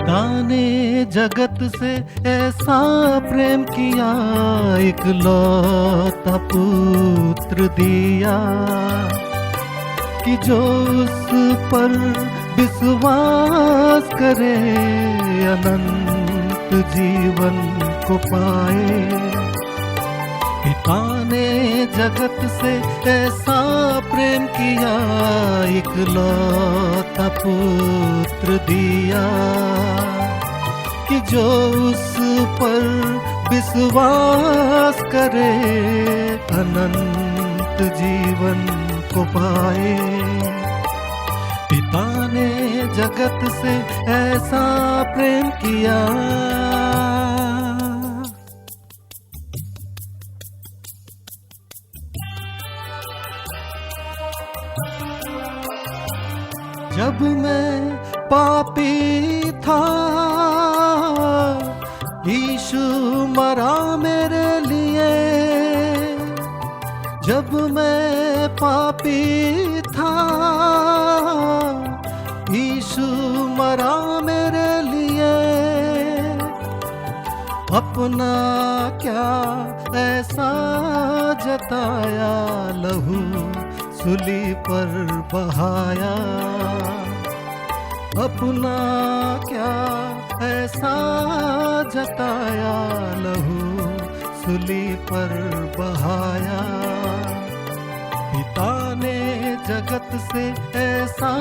पिता ने जगत से ऐसा प्रेम किया, इकलौता पुत्र दिया, कि जो उस पर विश्वास करे अनंत जीवन को पाए। पिता ने जगत से ऐसा प्रेम किया, इकलौता पुत्र दिया, कि जो उस पर विश्वास करे अनंत जीवन को पाए। पिता ने जगत से ऐसा प्रेम किया। जब मैं पापी था, यीशु मरा मेरे लिए। जब मैं पापी था, यीशु मरा मेरे लिए। अपना क्या ऐसा जताया, लहू सूली पर बहाया। अपना क्या ऐसा जताया, लहू सूली पर बहाया। पिता ने जगत से ऐसा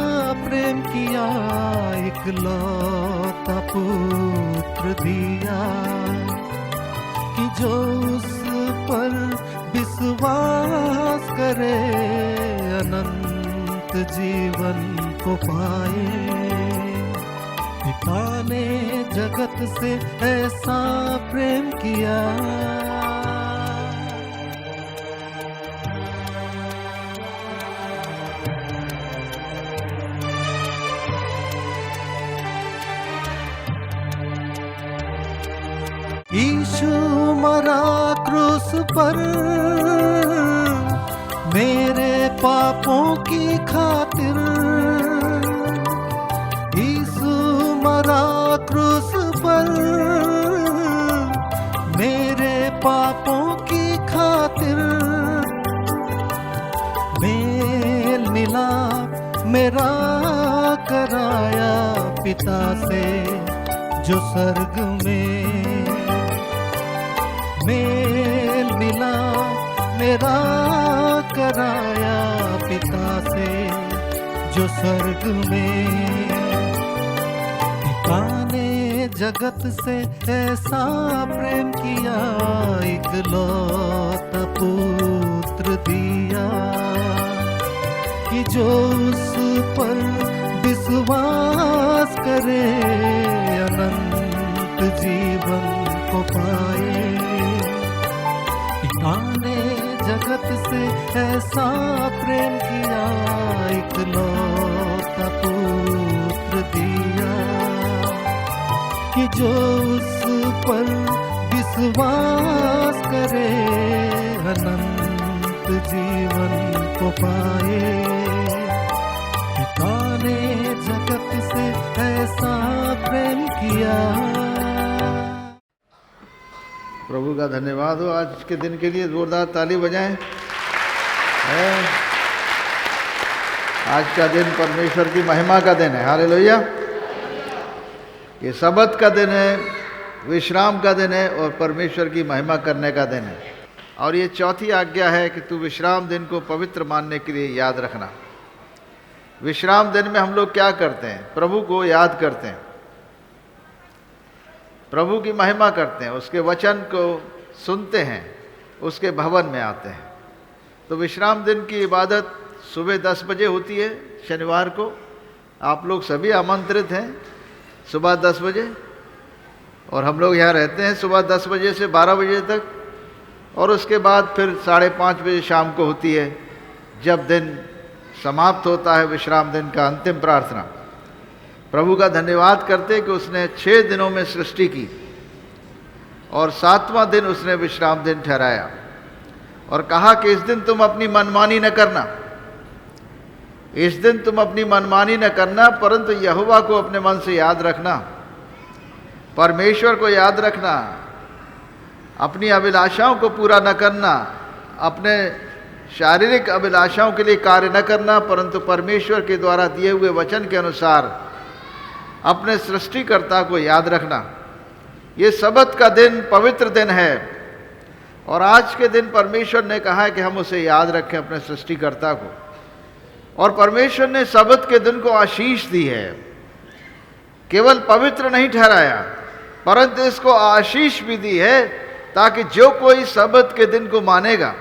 प्रेम किया, इकलौता पुत्र दिया, कि जो उस पर विश्वास करे अनंत जीवन को पाए। पिता ने जगत से ऐसा प्रेम किया। यीशु मरा क्रूस पर मेरे पापों की खातिर। यीशु मरा क्रूस पर मेरे पापों की खातिर। मेल मिलाप मेरा कराया पिता से जो स्वर्ग में। मेल मिलाप मेरा कराया पिता से जो स्वर्ग में। पिता ने जगत से ऐसा प्रेम किया, इकलौता पुत्र दिया, कि जो उस पर विश्वास करे अनंत जीवन को पाए। पिता ने जगत से ऐसा प्रेम किया, इकलौता पुत्र दिया, कि जो उस पर विश्वास करे अनंत जीवन को पाए। पिता ने जगत से ऐसा प्रेम किया। प्रभु का धन्यवाद हो आज के दिन के लिए। जोरदार ताली बजाएं। आज का दिन परमेश्वर की महिमा का दिन है। हालेलुया। ये सबत का दिन है, विश्राम का दिन है और परमेश्वर की महिमा करने का दिन है। और ये चौथी आज्ञा है कि तू विश्राम दिन को पवित्र मानने के लिए याद रखना। विश्राम दिन में हम लोग क्या करते हैं? प्रभु को याद करते हैं, प्रभु की महिमा करते हैं, उसके वचन को सुनते हैं, उसके भवन में आते हैं। तो विश्राम दिन की इबादत सुबह 10 बजे होती है शनिवार को। आप लोग सभी आमंत्रित हैं सुबह 10 बजे। और हम लोग यहाँ रहते हैं सुबह 10 बजे से 12 बजे तक। और उसके बाद फिर 5:30 बजे शाम को होती है, जब दिन समाप्त होता है, विश्राम दिन का अंतिम प्रार्थना। प्रभु का धन्यवाद करते कि उसने 6 दिनों में सृष्टि की और 7वां दिन उसने विश्राम दिन ठहराया और कहा कि इस दिन तुम अपनी मनमानी न करना, इस दिन तुम अपनी मनमानी न करना, परंतु यहोवा को अपने मन से याद रखना परमेश्वर को याद रखना, अपनी अभिलाषाओं को पूरा न करना, अपने शारीरिक अभिलाषाओं के लिए कार्य न करना, परंतु परमेश्वर के द्वारा दिए हुए वचन के अनुसार अपने सृष्टिकर्ता को याद रखना। ये सबत का दिन पवित्र दिन है और आज के दिन परमेश्वर ने कहा है कि हम उसे याद रखें, अपने सृष्टिकर्ता को। और परमेश्वर ने सबत के दिन को आशीष दी है, केवल पवित्र नहीं ठहराया परंतु इसको आशीष भी दी है, ताकि जो कोई सबत के दिन को मानेगा,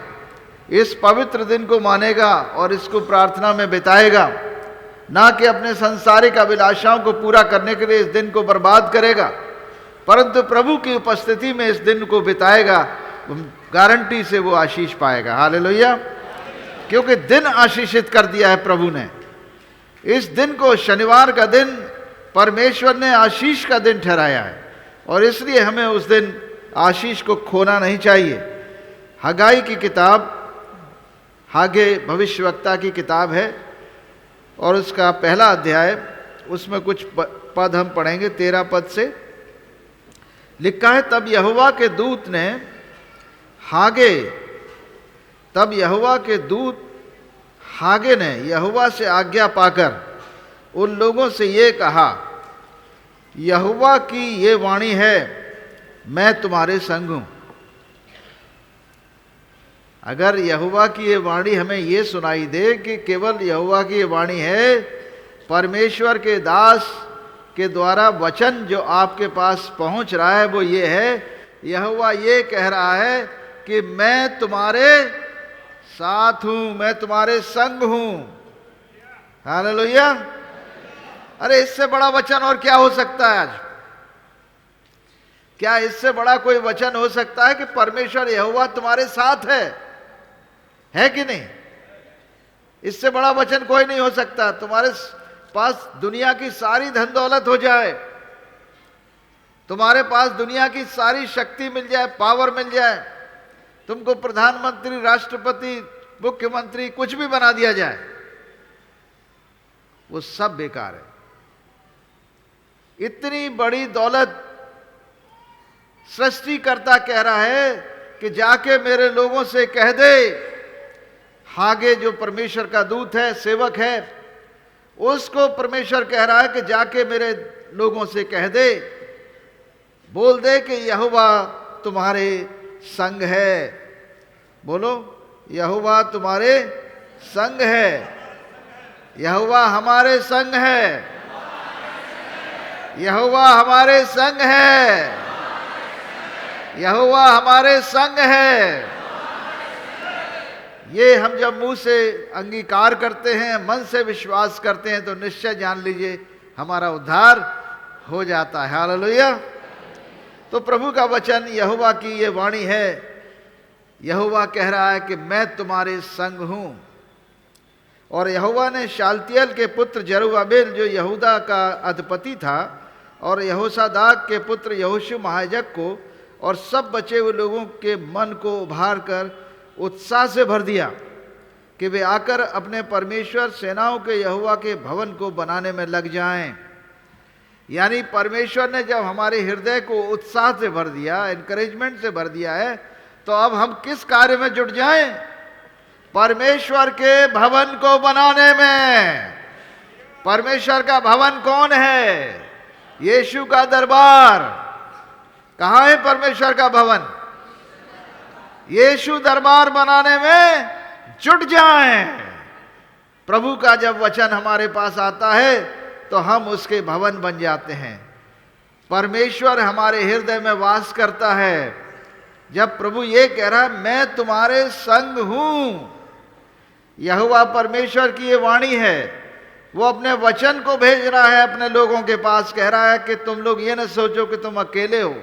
इस पवित्र दिन को मानेगा और इसको प्रार्थना में बिताएगा, ना कि अपने सांसारिक अभिलाषाओं को पूरा करने के लिए इस दिन को बर्बाद करेगा, परंतु प्रभु की उपस्थिति में इस दिन को बिताएगा, गारंटी से वो आशीष पाएगा। हालेलुया। क्योंकि दिन आशीषित कर दिया है प्रभु ने। इस दिन को, शनिवार का दिन, परमेश्वर ने आशीष का दिन ठहराया है और इसलिए हमें उस दिन आशीष को खोना नहीं चाहिए। हगाई की किताब, हागे भविष्यवक्ता की किताब है और उसका पहला अध्याय, उसमें कुछ पद हम पढ़ेंगे 13 पद से। लिखा है, तब यहोवा के दूत ने हागे ने यहोवा से आज्ञा पाकर उन लोगों से ये कहा, यहोवा की ये वाणी है, मैं तुम्हारे संग हूं। अगर यहोवा की ये वाणी हमें ये सुनाई दे कि केवल यहोवा की ये वाणी है, परमेश्वर के दास के द्वारा वचन जो आपके पास पहुंच रहा है वो ये है, यहोवा ये कह रहा है कि मैं तुम्हारे साथ हूं, मैं तुम्हारे संग हूं। हालेलुया। अरे इससे बड़ा वचन और क्या हो सकता है आज? क्या इससे बड़ा कोई वचन हो सकता है कि परमेश्वर यहोवा तुम्हारे साथ है कि नहीं? इससे बड़ा वचन कोई नहीं हो सकता। तुम्हारे पास दुनिया की सारी धन दौलत हो जाए, तुम्हारे पास दुनिया की सारी शक्ति मिल जाए, पावर मिल जाए, तुमको प्रधानमंत्री, राष्ट्रपति, मुख्यमंत्री कुछ भी बना दिया जाए, वो सब बेकार है। इतनी बड़ी दौलत सृष्टिकर्ता कह रहा है कि जाके मेरे लोगों से कह दे, हागे जो परमेश्वर का दूत है, सेवक है, उसको परमेश्वर कह रहा है कि जाके मेरे लोगों से कह दे, बोल दे कि यहोवा तुम्हारे संग है। बोलो, यहोवा तुम्हारे संग है, यहोवा हमारे संग है, यहोवा हमारे संग है, यहोवा हमारे संग है। ये हम जब मुंह से अंगीकार करते हैं, मन से विश्वास करते हैं, तो निश्चय जान लीजिए हमारा उद्धार हो जाता है। हालेलुया। तो प्रभु का वचन, यहोवा की ये वाणी है, यहोवा कह रहा है कि मैं तुम्हारे संग हूं। और यहोवा ने शालतियल के पुत्र जरुब्बाबेल जो यहूदा का अधिपति था और यहोसादाक के पुत्र यहोशू महायाजक को और सब बचे हुए लोगों के मन को उभार कर उत्साह से भर दिया कि वे आकर अपने परमेश्वर सेनाओं के यहोवा के भवन को बनाने में लग जाएं। यानी परमेश्वर ने जब हमारे हृदय को उत्साह से भर दिया, एनकरेजमेंट से भर दिया है, तो अब हम किस कार्य में जुट जाएं? परमेश्वर के भवन को बनाने में। परमेश्वर का भवन कौन है? यीशु का दरबार। कहाँ है परमेश्वर का भवन? यीशु दरबार बनाने में जुट जाएं। प्रभु का जब वचन हमारे पास आता है तो हम उसके भवन बन जाते हैं। परमेश्वर हमारे हृदय में वास करता है। जब प्रभु ये कह रहा है मैं तुम्हारे संग हूं, यहोवा परमेश्वर की ये वाणी है, वो अपने वचन को भेज रहा है अपने लोगों के पास। कह रहा है कि तुम लोग ये न सोचो कि तुम अकेले हो,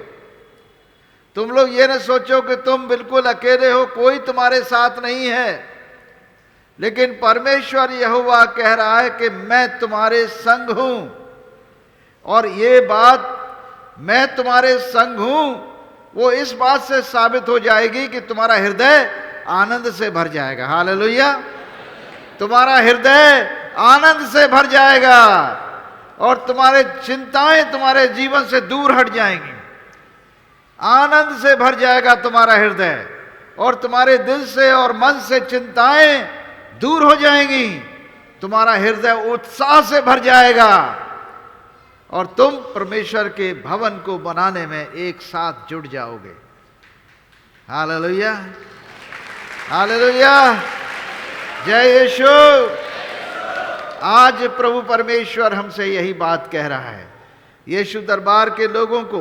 तुम लोग ये न सोचो कि तुम बिल्कुल अकेले हो, कोई तुम्हारे साथ नहीं है, लेकिन परमेश्वर यहोवा कह रहा है कि मैं तुम्हारे संग हूं। और ये बात मैं तुम्हारे संग हूं वो इस बात से साबित हो जाएगी कि तुम्हारा हृदय आनंद से भर जाएगा। हालेलुया। तुम्हारा हृदय आनंद से भर जाएगा और तुम्हारे चिंताएं तुम्हारे जीवन से दूर हट जाएंगी। आनंद से भर जाएगा तुम्हारा हृदय और तुम्हारे दिल से और मन से चिंताएं दूर हो जाएंगी। तुम्हारा हृदय उत्साह से भर जाएगा और तुम परमेश्वर के भवन को बनाने में एक साथ जुट जाओगे। हालेलुया, हालेलुया, जय यीशु। आज प्रभु परमेश्वर हमसे यही बात कह रहा है। यीशु दरबार के लोगों को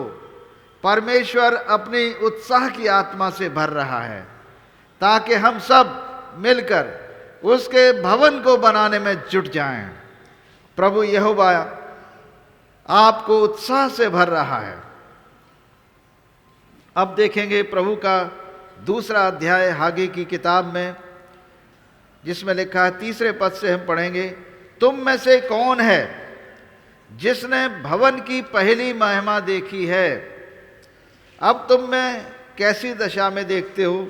परमेश्वर अपनी उत्साह की आत्मा से भर रहा है ताकि हम सब मिलकर उसके भवन को बनाने में जुट जाएं। प्रभु यहोवा आपको उत्साह से भर रहा है। अब देखेंगे प्रभु का दूसरा अध्याय हागे की किताब में, जिसमें लिखा है 3 पद से हम पढ़ेंगे। तुम में से कौन है जिसने भवन की पहली महिमा देखी है? अब तुम में कैसी दशा में देखते हो?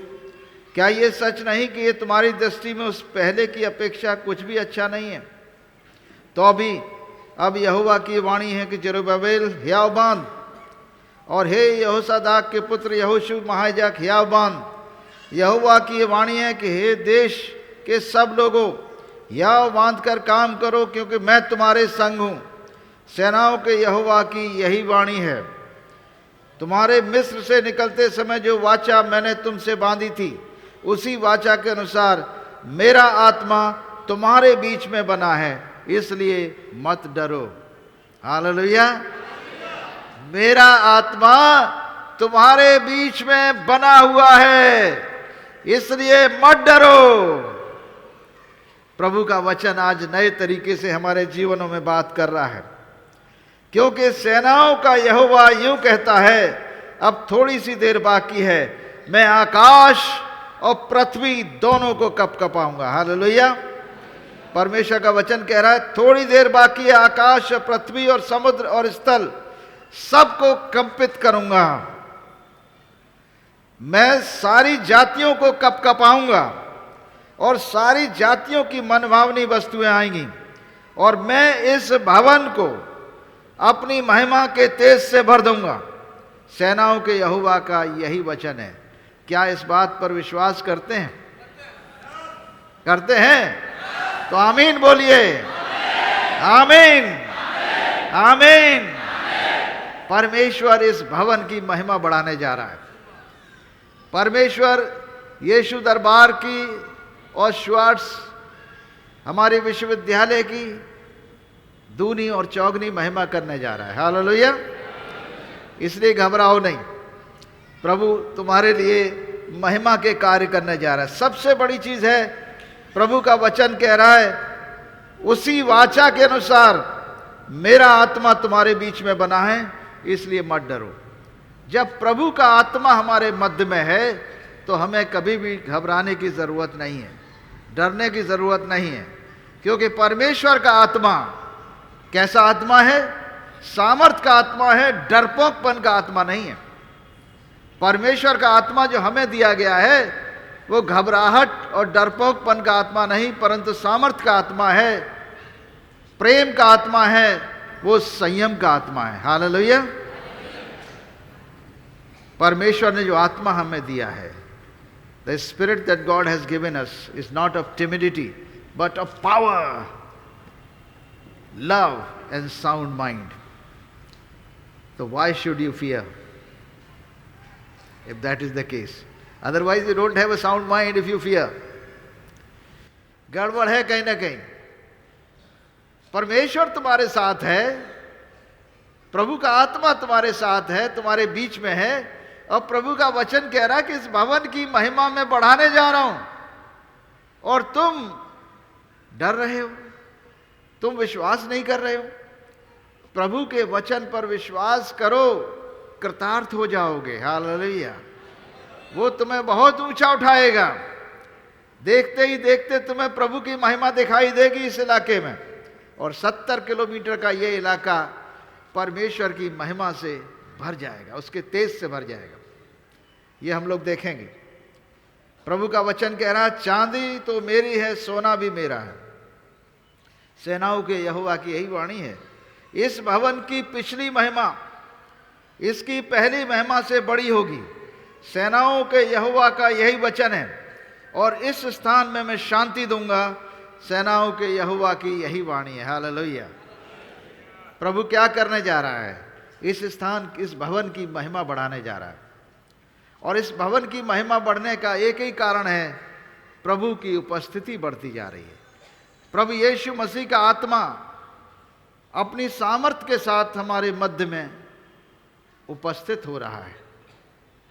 क्या ये सच नहीं कि ये तुम्हारी दृष्टि में उस पहले की अपेक्षा कुछ भी अच्छा नहीं है? तो अभी अब यहोवा की वाणी है कि जरुब्बाबेल हियाव बांध, और हे यहोसादाक के पुत्र यहोशू महायाजक हियाव बांध। यहोवा की ये वाणी है कि हे देश के सब लोगों, हियाव बांध कर काम करो, क्योंकि मैं तुम्हारे संग हूँ। सेनाओं के यहोवा की यही वाणी है। तुम्हारे मिस्र से निकलते समय जो वाचा मैंने तुमसे बांधी थी, उसी वाचा के अनुसार मेरा आत्मा तुम्हारे बीच में बना है, इसलिए मत डरो। हालेलुया, मेरा आत्मा तुम्हारे बीच में बना हुआ है, इसलिए मत डरो। प्रभु का वचन आज नए तरीके से हमारे जीवनों में बात कर रहा है, क्योंकि सेनाओं का यहोवा यूं कहता है, अब थोड़ी सी देर बाकी है, मैं आकाश और पृथ्वी दोनों को कपकपाऊंगा। हालेलुया, परमेश्वर का वचन कह रहा है थोड़ी देर बाकी है, आकाश और पृथ्वी और समुद्र और स्थल सबको कंपित करूंगा। मैं सारी जातियों को कपकपाऊंगा और सारी जातियों की मनभावनी वस्तुएं आएंगी, और मैं इस भवन को अपनी महिमा के तेज से भर दूंगा। सेनाओं के यहोवा का यही वचन है। क्या इस बात पर विश्वास करते हैं? करते हैं तो आमीन बोलिए। आमीन, आमीन। परमेश्वर इस भवन की महिमा बढ़ाने जा रहा है। परमेश्वर यीशु दरबार की और श्वार्ट्स हमारे विश्वविद्यालय की दूनी और चौगनी महिमा करने जा रहा है। हालेलुया, इसलिए घबराओ नहीं, प्रभु तुम्हारे लिए महिमा के कार्य करने जा रहा है। सबसे बड़ी चीज है, प्रभु का वचन कह रहा है उसी वाचा के अनुसार मेरा आत्मा तुम्हारे बीच में बना है, इसलिए मत डरो। जब प्रभु का आत्मा हमारे मध्य में है तो हमें कभी भी घबराने की जरूरत नहीं है, डरने की जरूरत नहीं है, क्योंकि परमेश्वर का आत्मा कैसा आत्मा है? सामर्थ का आत्मा है, डरपोकपन का आत्मा नहीं है। परमेश्वर का आत्मा जो हमें दिया गया है वो घबराहट और डरपोकपन का आत्मा नहीं, परंतु सामर्थ का आत्मा है, प्रेम का आत्मा है, वो संयम का आत्मा है। हालेलुया, परमेश्वर ने जो आत्मा हमें दिया है, the spirit that God has given us is not of timidity but of power, love and sound mind. So why should you fear if that is the case? Otherwise you don't have a sound mind if you fear. गड़बड़ है कहीं ना कहीं। परमेश्वर तुम्हारे साथ है, प्रभु का आत्मा तुम्हारे साथ है, तुम्हारे बीच में है, और प्रभु का वचन कह रहा है कि इस भवन की महिमा में बढ़ाने जा रहा हूं, और तुम डर रहे हो, तुम विश्वास नहीं कर रहे हो। प्रभु के वचन पर विश्वास करो, कृतार्थ हो जाओगे। हालेलुया, वो तुम्हें बहुत ऊंचा उठाएगा। देखते ही देखते तुम्हें प्रभु की महिमा दिखाई देगी इस इलाके में, और 70 किलोमीटर का ये इलाका परमेश्वर की महिमा से भर जाएगा, उसके तेज से भर जाएगा। ये हम लोग देखेंगे। प्रभु का वचन कह रहा है चांदी तो मेरी है, सोना भी मेरा है। सेनाओं के यहोवा की यही वाणी है इस भवन की पिछली महिमा इसकी पहली महिमा से बड़ी होगी। सेनाओं के यहोवा का यही वचन है, और इस स्थान में मैं शांति दूंगा। सेनाओं के यहोवा की यही वाणी है। हालेलुया। प्रभु क्या करने जा रहा है? इस स्थान, इस भवन की महिमा बढ़ाने जा रहा है। और इस भवन की महिमा बढ़ने का एक ही कारण है, प्रभु की उपस्थिति बढ़ती जा रही है। प्रभु यीशु मसीह का आत्मा अपनी सामर्थ के साथ हमारे मध्य में उपस्थित हो रहा है।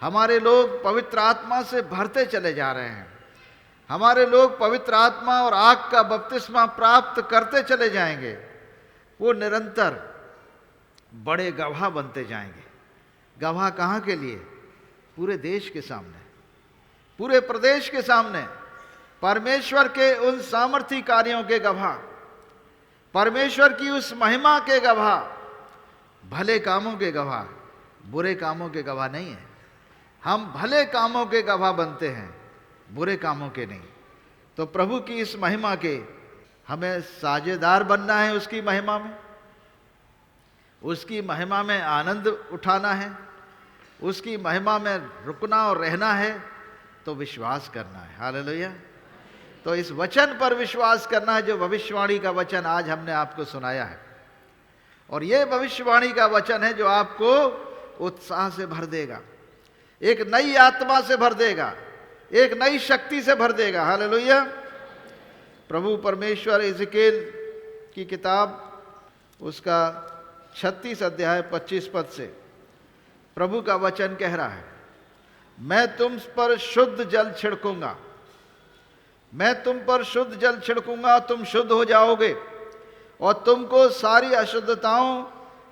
हमारे लोग पवित्र आत्मा से भरते चले जा रहे हैं। हमारे लोग पवित्र आत्मा और आग का बपतिस्मा प्राप्त करते चले जाएंगे। वो निरंतर बड़े गवाह बनते जाएंगे। गवाह कहाँ के लिए? पूरे देश के सामने, पूरे प्रदेश के सामने, परमेश्वर के उन सामर्थी कार्यों के गवाह, परमेश्वर की उस महिमा के गवाह, भले कामों के गवाह, बुरे कामों के गवाह नहीं है। हम भले कामों के गवाह बनते हैं, बुरे कामों के नहीं। तो प्रभु की इस महिमा के हमें साझेदार बनना है। उसकी महिमा में, उसकी महिमा में आनंद उठाना है, उसकी महिमा में रुकना और रहना है, तो विश्वास करना है। हालेलुया। तो इस वचन पर विश्वास करना है, जो भविष्यवाणी का वचन आज हमने आपको सुनाया है। और ये भविष्यवाणी का वचन है जो आपको उत्साह से भर देगा, एक नई आत्मा से भर देगा, एक नई शक्ति से भर देगा। हालेलुया। प्रभु परमेश्वर इज़केल की किताब, उसका 36 अध्याय 25 पद से प्रभु का वचन कह रहा है, मैं तुम पर शुद्ध जल छिड़कूंगा, मैं तुम पर शुद्ध जल छिड़कूंगा, तुम शुद्ध हो जाओगे, और तुमको सारी अशुद्धताओं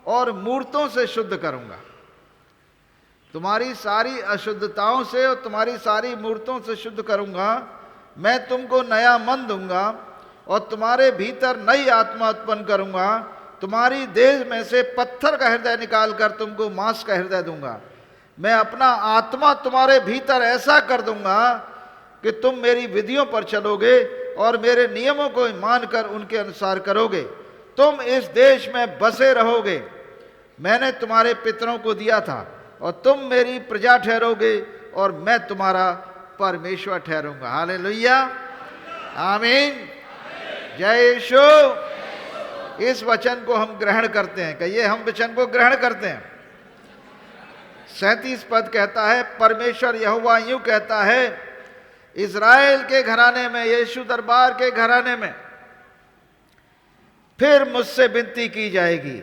और मूर्तों से शुद्ध करूंगा। तुम्हारी सारी अशुद्धताओं से और तुम्हारी सारी मूर्तों से शुद्ध करूंगा। मैं तुमको नया मन दूंगा और तुम्हारे भीतर नई आत्मा उत्पन्न करूंगा। तुम्हारी देह में से पत्थर का हृदय निकालकर तुमको मांस का हृदय दूंगा। मैं अपना आत्मा तुम्हारे भीतर ऐसा कर दूंगा कि तुम मेरी विधियों पर चलोगे और मेरे नियमों को मानकर उनके अनुसार करोगे। तुम इस देश में बसे रहोगे। मैंने तुम्हारे पितरों को दिया था, और तुम मेरी प्रजा ठहरोगे, और मैं तुम्हारा परमेश्वर ठहरूंगा। हालेलुया। आमीन। जय यीशु। इस वचन को हम ग्रहण करते हैं। कहिए, हम वचन को ग्रहण करते हैं। 37 पद कहता है, परमेश्वर यहोवा यूं कहता है, इज़राइल के घराने में, यीशु दरबार के घराने में फिर मुझसे विनती की जाएगी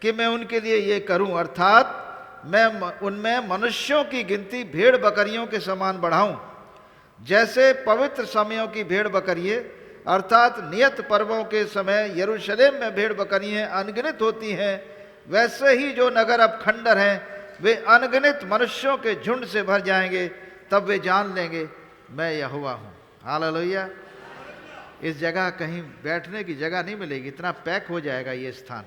कि मैं उनके लिए ये करूं, अर्थात मैं उनमें मनुष्यों की गिनती भेड़ बकरियों के समान बढ़ाऊं। जैसे पवित्र समयों की भेड़ बकरियां, अर्थात नियत पर्वों के समय यरूशलेम में भेड़ बकरियां अनगिनत होती हैं, वैसे ही जो नगर अब खंडर हैं वे अनगिनत मनुष्यों के झुंड से भर जाएंगे। तब वे जान लेंगे मैं यहोवा हूँ। हालेलुया। इस जगह कहीं बैठने की जगह नहीं मिलेगी, इतना पैक हो जाएगा ये स्थान।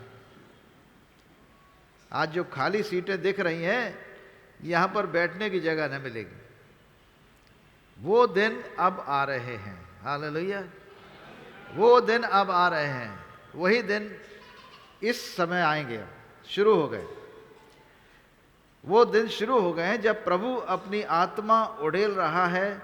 आज जो खाली सीटें दिख रही हैं, यहाँ पर बैठने की जगह नहीं मिलेगी। वो दिन अब आ रहे हैं। हालेलुया। वो दिन अब आ रहे हैं। वही दिन इस समय आएंगे, शुरू हो गए। वो दिन शुरू हो गए हैं जब प्रभु अपनी आत्मा उड़ेल रहा है,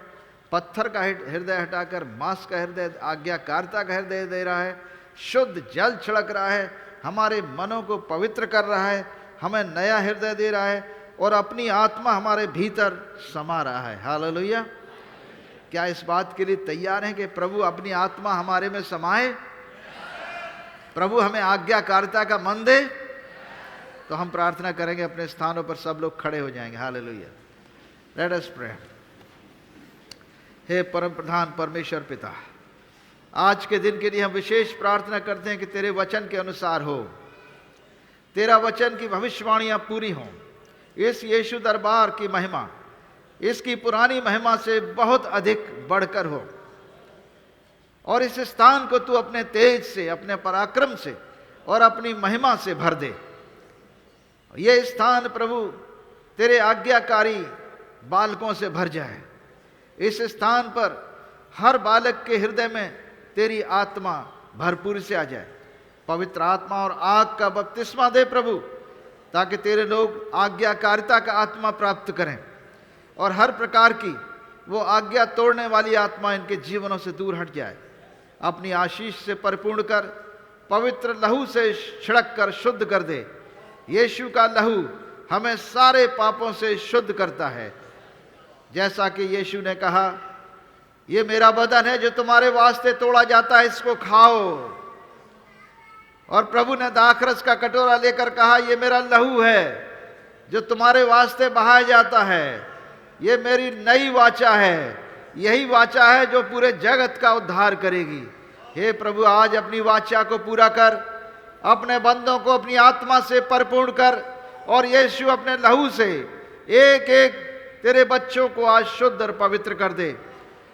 पत्थर का हृदय हटाकर मांस का हृदय, आज्ञाकारिता का हृदय दे रहा है, शुद्ध जल छिड़क रहा है, हमारे मनों को पवित्र कर रहा है, हमें नया हृदय दे रहा है, और अपनी आत्मा हमारे भीतर समा रहा है। हालेलुया। क्या इस बात के लिए तैयार हैं कि प्रभु अपनी आत्मा हमारे में समाए? प्रभु हमें आज्ञाकारिता का मन दे। तो हम प्रार्थना करेंगे, अपने स्थानों पर सब लोग खड़े हो जाएंगे। हालेलुया। Let us pray. हे परम प्रधान परमेश्वर पिता, आज के दिन के लिए हम विशेष प्रार्थना करते हैं कि तेरे वचन के अनुसार हो, तेरा वचन की भविष्यवाणियां पूरी हों। इस यीशु दरबार की महिमा इसकी पुरानी महिमा से बहुत अधिक बढ़कर हो, और इस स्थान को तू अपने तेज से, अपने पराक्रम से और अपनी महिमा से भर दे। ये स्थान प्रभु तेरे आज्ञाकारी बालकों से भर जाए। इस स्थान पर हर बालक के हृदय में तेरी आत्मा भरपूर से आ जाए। पवित्र आत्मा और आग का बपतिस्मा दे प्रभु, ताकि तेरे लोग आज्ञाकारिता का आत्मा प्राप्त करें और हर प्रकार की वो आज्ञा तोड़ने वाली आत्मा इनके जीवनों से दूर हट जाए। अपनी आशीष से परिपूर्ण कर, पवित्र लहू से छिड़क कर शुद्ध कर दे। यीशु का लहू हमें सारे पापों से शुद्ध करता है। जैसा कि यीशु ने कहा, ये मेरा बदन है जो तुम्हारे वास्ते तोड़ा जाता है, इसको खाओ। और प्रभु ने दाखरस का कटोरा लेकर कहा, ये मेरा लहू है जो तुम्हारे वास्ते बहाया जाता है। ये मेरी नई वाचा है, यही वाचा है जो पूरे जगत का उद्धार करेगी। हे प्रभु, आज अपनी वाचा को पूरा कर, अपने बंदों को अपनी आत्मा से परिपूर्ण कर, और यीशु अपने लहू से एक एक तेरे बच्चों को आज शुद्ध और पवित्र कर दे,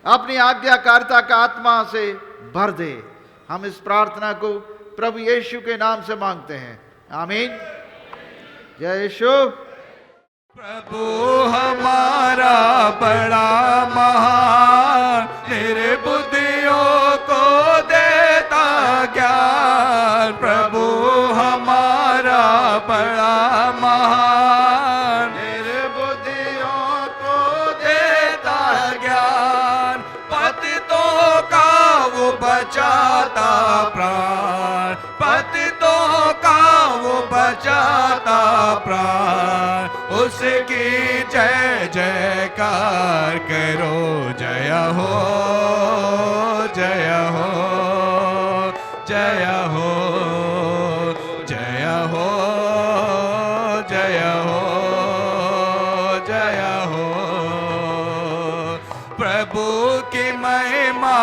अपनी आज्ञाकारिता का आत्मा से भर दे। हम इस प्रार्थना को प्रभु यीशु के नाम से मांगते हैं, आमीन। जय यीशु। प्रभु हमारा बड़ा महान, निर्बुद्धियों को देता ज्ञान। प्रभु हमारा बड़ा महान, निर्बुद्धियों को देता ज्ञान। पतितों का वो बचाता प्राण, पतितों का वो बचाता प्राण। उसकी जय जयकार करो, जय हो, जय हो, जय हो, जय हो, जय हो, जय हो। प्रभु की महिमा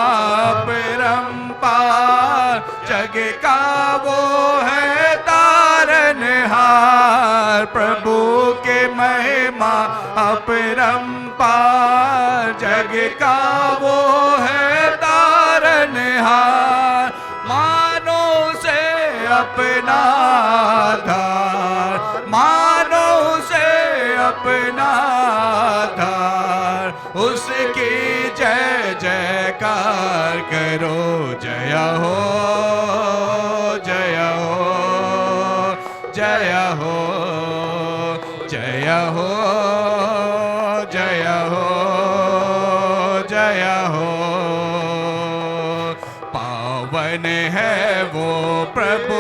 परंपार, जग का वो है तारनहार। प्रभु के महिमा अपरंपार, जग का वो है तारनहार। मानो से अपना धार, मानो से अपना धार। उसकी जय जयकार करो, जय हो, जय हो, जय हो, जय हो, जय हो, जय हो। पावन है वो प्रभु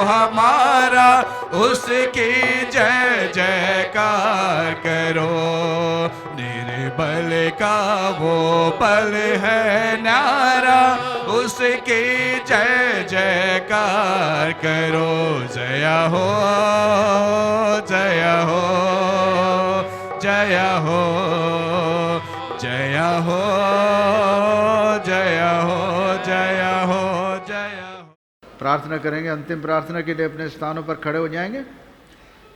हमारा, उसकी जय जयकार करो। निर्बल का वो बल है न्यारा, उसकी जय जयकार करो। जय हो, जय हो, जय हो, जय हो, जय हो, जय हो, जय हो। प्रार्थना करेंगे। अंतिम प्रार्थना के लिए अपने स्थानों पर खड़े हो जाएंगे।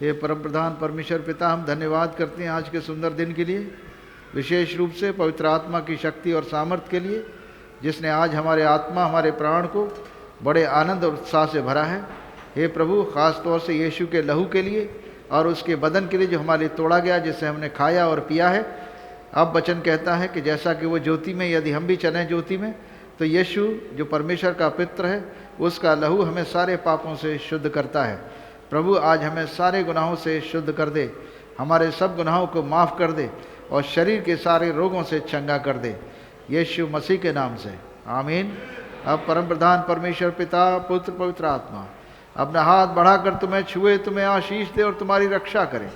हे परम प्रधान परमेश्वर पिता, हम धन्यवाद करते हैं आज के सुंदर दिन के लिए, विशेष रूप से पवित्र आत्मा की शक्ति और सामर्थ्य के लिए, जिसने आज हमारे आत्मा, हमारे प्राण को बड़े आनंद और उत्साह से भरा है। हे प्रभु, ख़ास तौर से यीशु के लहू के लिए और उसके बदन के लिए जो हमारे लिए तोड़ा गया, जिसे हमने खाया और पिया है। अब वचन कहता है कि जैसा कि वो ज्योति में, यदि हम भी चलें ज्योति में, तो यीशु जो परमेश्वर का पुत्र है, उसका लहू हमें सारे पापों से शुद्ध करता है। प्रभु, आज हमें सारे गुनाहों से शुद्ध कर दे, हमारे सब गुनाहों को माफ़ कर दे और शरीर के सारे रोगों से चंगा कर दे, यीशु मसीह के नाम से, आमीन। अब परम प्रधान परमेश्वर पिता, पुत्र, पवित्र आत्मा अपना हाथ बढ़ाकर तुम्हें छुए, तुम्हें आशीष दे और तुम्हारी रक्षा करे।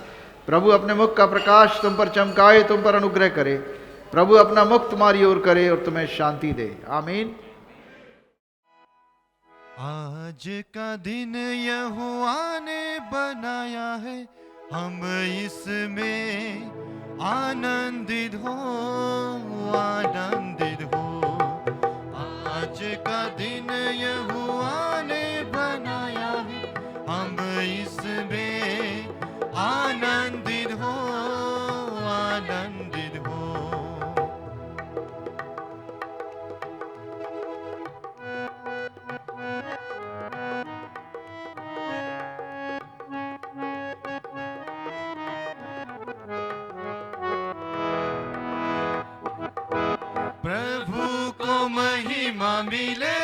प्रभु अपने मुख का प्रकाश तुम पर चमकाए, तुम पर अनुग्रह करे। प्रभु अपना मुख तुम्हारी ओर करे और तुम्हें शांति दे, आमीन। आज का दिन यहोवा ने बनाया है, हम इसमें आनंदित हो, आनंदित हो। आज का दिन यहोवा ने बनाया है, हम इसमें आनंदित हो, आनंदित हो। प्रभु को महिमा मिले,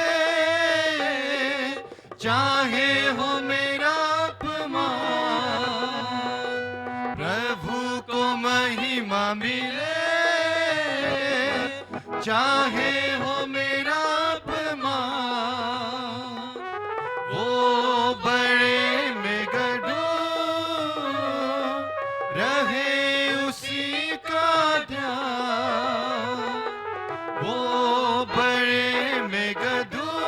चाहे मिले, चाहे हो मेरा अपमान, वो बड़े में गडूं रहे उसी का ध्यान, वो बड़े में गडूं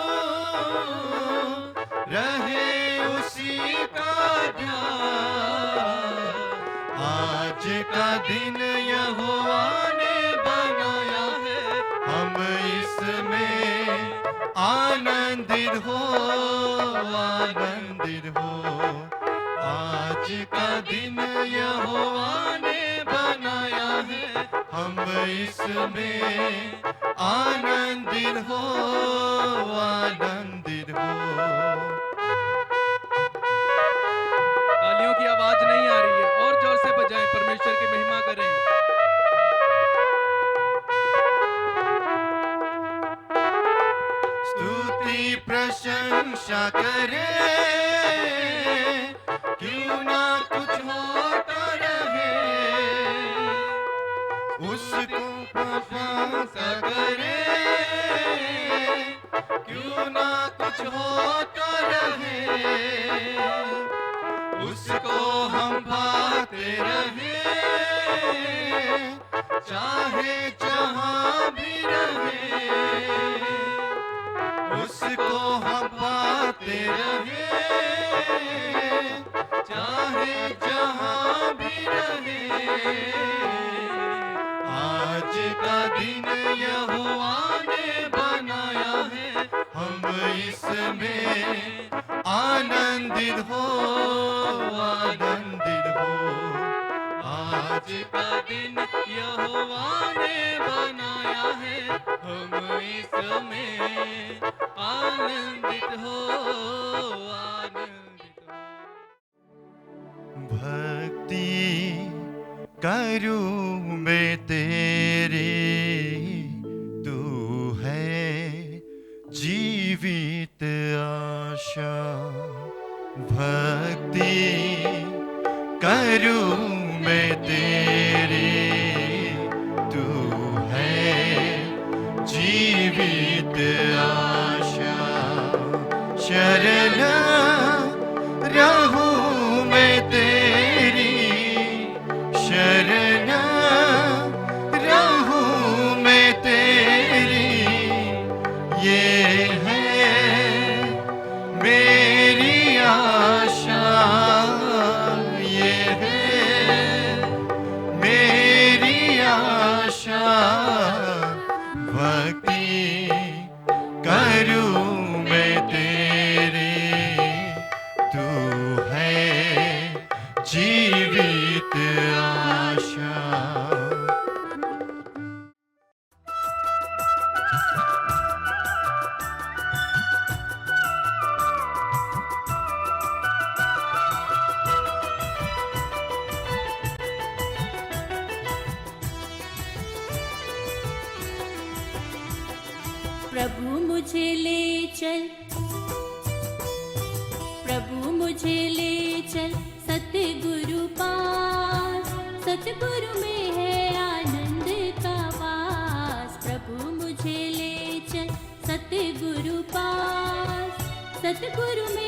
रहे उसी का ध्यान। आज का दिन यहोवा ने बनाया है, हम इसमें आनंदित हो, आनंदित हो। आज का दिन यहोवा ने बनाया है, हम इसमें आनंदित हो, आनंदित हो। तालियों की आवाज नहीं आ रही है, और जोर से बजाएं, परमेश्वर की महिमा करें। स्तुति प्रशंसा करे, क्यों ना कुछ होता रहे, उसको प्रशंसा करे, क्यों ना कुछ होता रहे, उसको हम पाते रहे, चाहे जहां भी रहे, उसको हम पाते रहे, चाहे जहां भी रहे। आज का दिन यहोवा ने बनाया है, हम इसमें आनंदित हो, आनंदित हो। आज का दिन यहोवा ने बनाया है, हम इसमें आनंदित हो, आनंदित हो। भक्ति करूं मैं तेरी, तू है जीवित आशा। भक्ति करूं मैं तेरी, तू है जीवित आशा। शरण रहूं मैं तेरी, शरण रहूं मैं तेरी, ये है मेरी आशा, ये है मेरी आशा। भक्ति करूं मैं तेरी, तू है जीवित आशा। प्रभु मुझे ले चल, प्रभु मुझे ले चल सतगुरु पास, सतगुरु में है आनंद का वास। प्रभु मुझे ले चल सतगुरु पास, सतगुरु में